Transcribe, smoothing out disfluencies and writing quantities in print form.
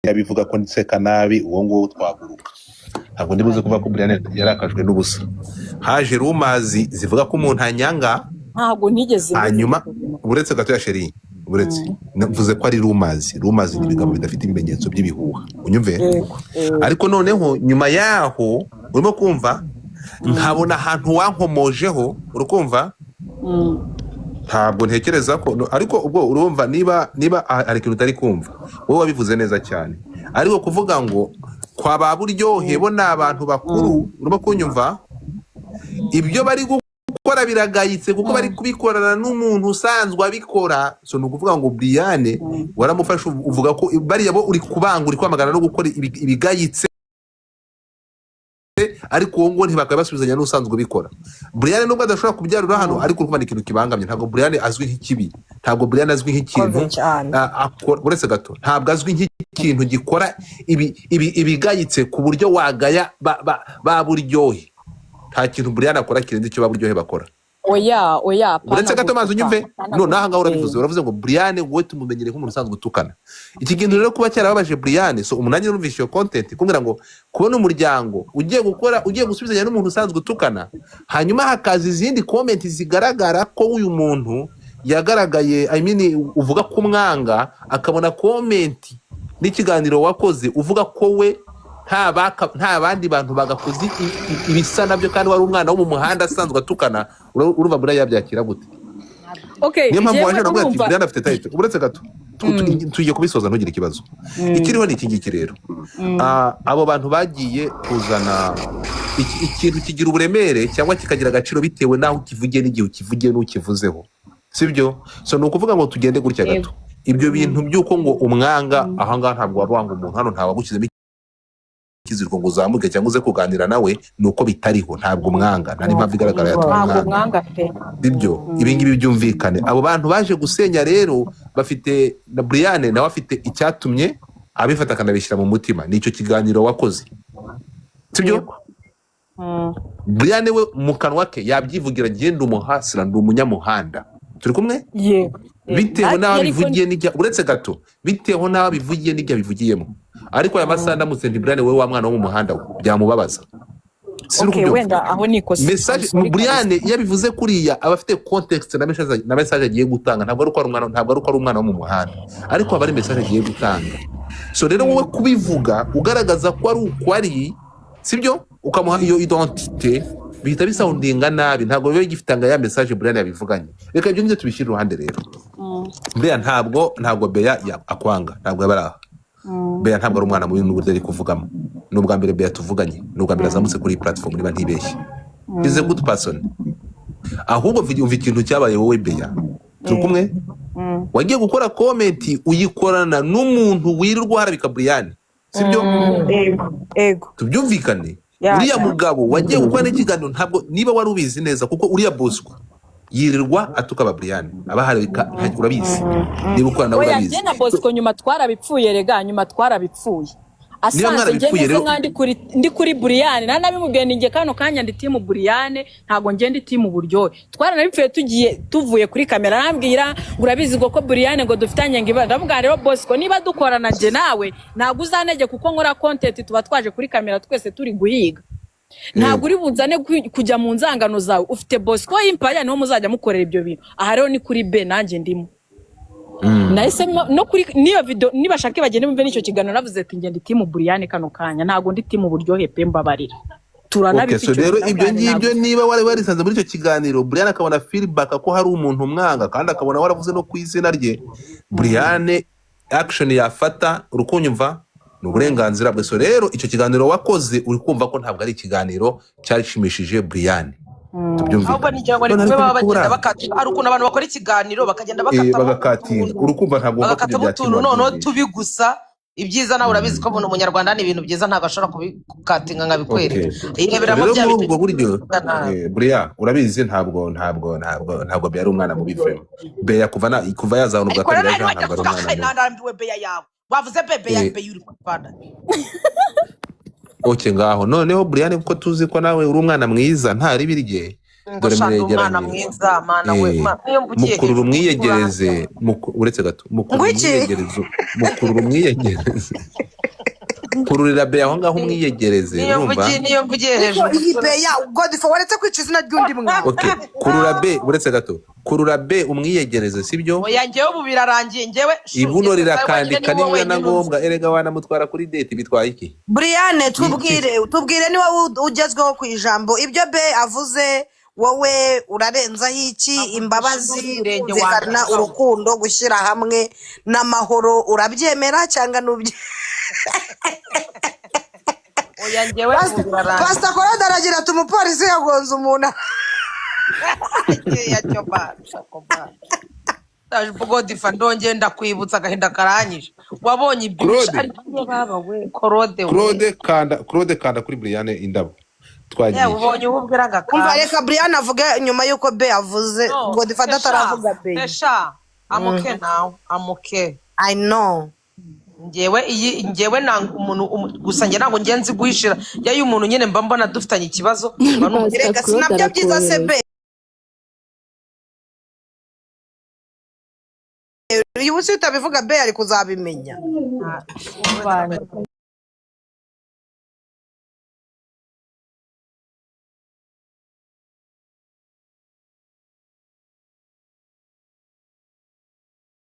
yabivuga ko nseka nabi uwo nguwo twaguruka. Ntabwo ndibuze kuvuga ko Brian yarakajwe n'ubusa. Haje rumazi zivuga ko umuntu anyanga, ntabwo ntigeze hanyuma uretse gato ya Sheri, uretse navuze ko ari rumazi ni ibigambo bidafite ibimenyetso by'ibihuha, unyumve. Ariko noneho nyuma yaho urimo kumva nkabona ahantu wankomojeho, urukumva. Ntabwo ntekereza ko, ariko ubwo urumva niba ari ikintu utari kumva, wowe wabivuze neza cyane. Ariko kuvuga ngo kwa ba Buryohe bo ni abantu bakuru, urimo kunyumva, ibyo bari gukora biragayitse kuko bari kubikorana n'umuntu usanzwe abikora. So ni ukuvuga ngo Brian waramufashe, uvuga ko bariya bo uri kubanga, uri kwamagana no gukora ibigayitse, ariko uwo ngo ntibakaba basubizanya n'usanzwe ubikora. Brian nubwo adashobora kubyarura hano, ariko urumva ni ikintu kibangamye. Ntabwo Brian azwi nk'ikibi, ntabwo Brian azwi nk'ikintu uretse gato, ntabwo azwi nk'ikintu gikora ibigayitse ku buryo wagaya ba Buryohe. Nta kintu Brian akora kirenze icyo ba Buryohe bakora. Oya uretse gato mazi unyumve. None aha ngaho uravuze ngo Brian wowe tumumenyere nk'umuntu usanzwe utukana. Iki kintu rero kuba cyarababaje Brian, so umunanye numvise iyo content kumbwira ngo kubona umuryango ugiye gusubizanya n'umuntu usanzwe utukana, hanyuma hakaza izindi comment zigaragara ko uyu muntu yagaragaye, uvuga ko umwanga, akabona comment n'ikiganiro wakoze uvuga ko we nta bandi bantu bagakoze ibisa nabyo, kandi wari umwana wo mu muhanda asanzwe atukana. Urumva Brian yabyakira gute? Niyo mpamvu waje no ati Brian afite title. Uretse gato tugiye kubisoza ntugire ikibazo. Ikiriho ni iki ngiki rero. Abo bantu bagiye kuzana ikintu kigira uburemere cyangwa kikagira agaciro bitewe naho kivugiye n'igihe ukivugiye n'ukivuzeho, sibyo? So ni ukuvuga ngo tugende gutya gato. Ibyo bintu by'uko ngo umwanga ahangaha ntabwo wabanga umuntu hano, ntawagushyizemo ikiziriko ngo uzamuke cyangwa uze kuganira nawe, nuko bitariho. Ntabwo umwanga, nta n'impamvu igaragara yatuma umwanga, sibyo? Ibi ngibi byumvikane. Abo bantu baje gusenya rero bafite na Brian nawe afite icyatumye abifata akanabishyira mu mutima, nicyo kiganiro wakoze, sibyo? Brian we mu kanwa ke yabyivugira, ngenda umuhasira ndi umunyamuhanda. Turi kumwe? Bitewe n'aho bivugiye n'ijya, uretse gato, bitewe n'aho bivugiye n'ijya bivugiyemo. Ariko aya masaha ndamutse ndi Brian wowe wa mwana wo mu muhanda byamubabaza. Wenda aho nikoze message Brian yabivuze kuriya abafite context na message agiye gutanga. Ntabwo ari uko ari umwana wo mu muhanda, ariko aba ari message agiye gutanga. So rero wowe kubivuga ugaragaza ko ari ukwari, sibyo? Ukamuha iyo identité, bihita bisoundinga nabi. Ntabwo biba gifitanga ya message Brian yabivuganye. Reka ibyo ngiye tubishyira uruhande rero. Brian ntabwo Beya akwanga, ntabwo yabara. Beya ntabwo ari umwana mubi n'uburyo ari kuvugamo. N'ubwa mbere Beya tuvuganye, n'ubwa mbere azamutse kuri platform niba ntibeshye. He's a good person. Ahubwo umva ikintu cyabaye wowe Beya. Turi kumwe? Wagiye gukora comment uyikorana n'umuntu wirirwa harabika Brian, sibyo? Ego. Tubyumvikane. Uriya mugabo wagiye gukora n'ikiganiro, ntabwo niba wari ubizi neza, kuko uriya Bosco yirirwa atuka ba Brian abaharika, urabizi. Niba ukora nawe urabizi. Oya, na Bosco nyuma twarabipfuye rega, nyuma twarabipfuye. Asanze ngeze nkandi ndi kuri Brian, nanabimubwiye ninge kano kanya ndi timu Brian, ntago ngende timu Buryohe. Twaranabipfuye tuvuye kuri kamera, nambwira urabizi ko Brian ngo dufitanye ngiba. Ndavuga rero Bosco, niba dukorana je nawe ntago uzanege kuko nkora content tuba twaje kuri kamera twese turi guhiga. Ntago uri bunzane kujya mu nzangano zawe. Ufite Bosco Empire niho muzajya mukorera ibyo bintu. Aha rero ni kuri B nanjye ndimo. Nahise no kuri niyo video nibashake bagende mumve nicyo kiganiro navuze ati ngende timu Brian kano kanya, ntago ndi timu Buryohe pe mbabarira. Turanabifite. So rero ibyo ngibyo niba wari warisanze muri icyo kiganiro, Brian akabona feedback ko hari umuntu umwanga, kandi akabona waravuze no kwizina rye, Brian action yafata urukunyumva n'uburenganzira bwe. So rero icyo kiganiro wakoze uri kumva ko ntabwo ari ikiganiro cyarishimishije Brian. Ahubwo ni cyangwa ni kumwe baba bagenda bakatira, ari ukuntu abantu bakora ikiganiro bakagenda bagakatinga. Urukumva ntabwo bakatira none tubigusa ibyiza. Nawe urabizi ko umuntu umunyarwanda ni ibintu byiza ntabwo ashobora kubikatinga nkabikwereka. Ireberamo bya bintu buryo Brian urabizi ntabwo byari umwana mu biframe. Beya kuva yazana ugatangira ntabwo ari umwana. Narambiwe Beya yawe. Wavuze Beya uri kwanda. Ngaho noneho Brian ko tuzi ko nawe uri umwana mwiza ntari birye, dore mwegeranye mwiza mana we mukuru umwiyegereze uretse gato mukuru umwiyegereze kururira be aho ngaho umwiyegereze urumva niyo mvugiye ariko hejuru iyi be ya Godfrey waretse kwica izina ry'undi mwana okay kurura be uretse gato kurura be umwiyegereze sibyo oya njyewe ubu birarangiye njyewe ibuno rirakandika niba na ngombwa erega wanamutwara kuri date bitwaye iki Brian tubwire ni wowe ugezweho ku ijambo ibyo be avuze wowe urarenzaho iki imbabazi kuzirikana urukundo gushyira hamwe n'amahoro urabyemera cyangwa nubye oya njyewe ubu birarangiye Pastor Korode aragira ati umupolisi yagonze umuntu yacyo basha koba ndaje Godfrey ndongeye ndakwibutsa agahinda karanyije wabonye ibyo baba we Claude kanda kuri Brian indabo yewe twagiye ubonye ububwira umva agakara reka Brian avuge nyuma yuko be avuze Godfrey ataravuga be Tesha amuke nawe amuke I know njyewe nanga umuntu gusa njye ntabwo ngenzi guhishira yayo umuntu nyine mba mbona dufitanye ikibazo reka sinabyo byiza se be uyu munsi utabivuga be ari kuzabimenya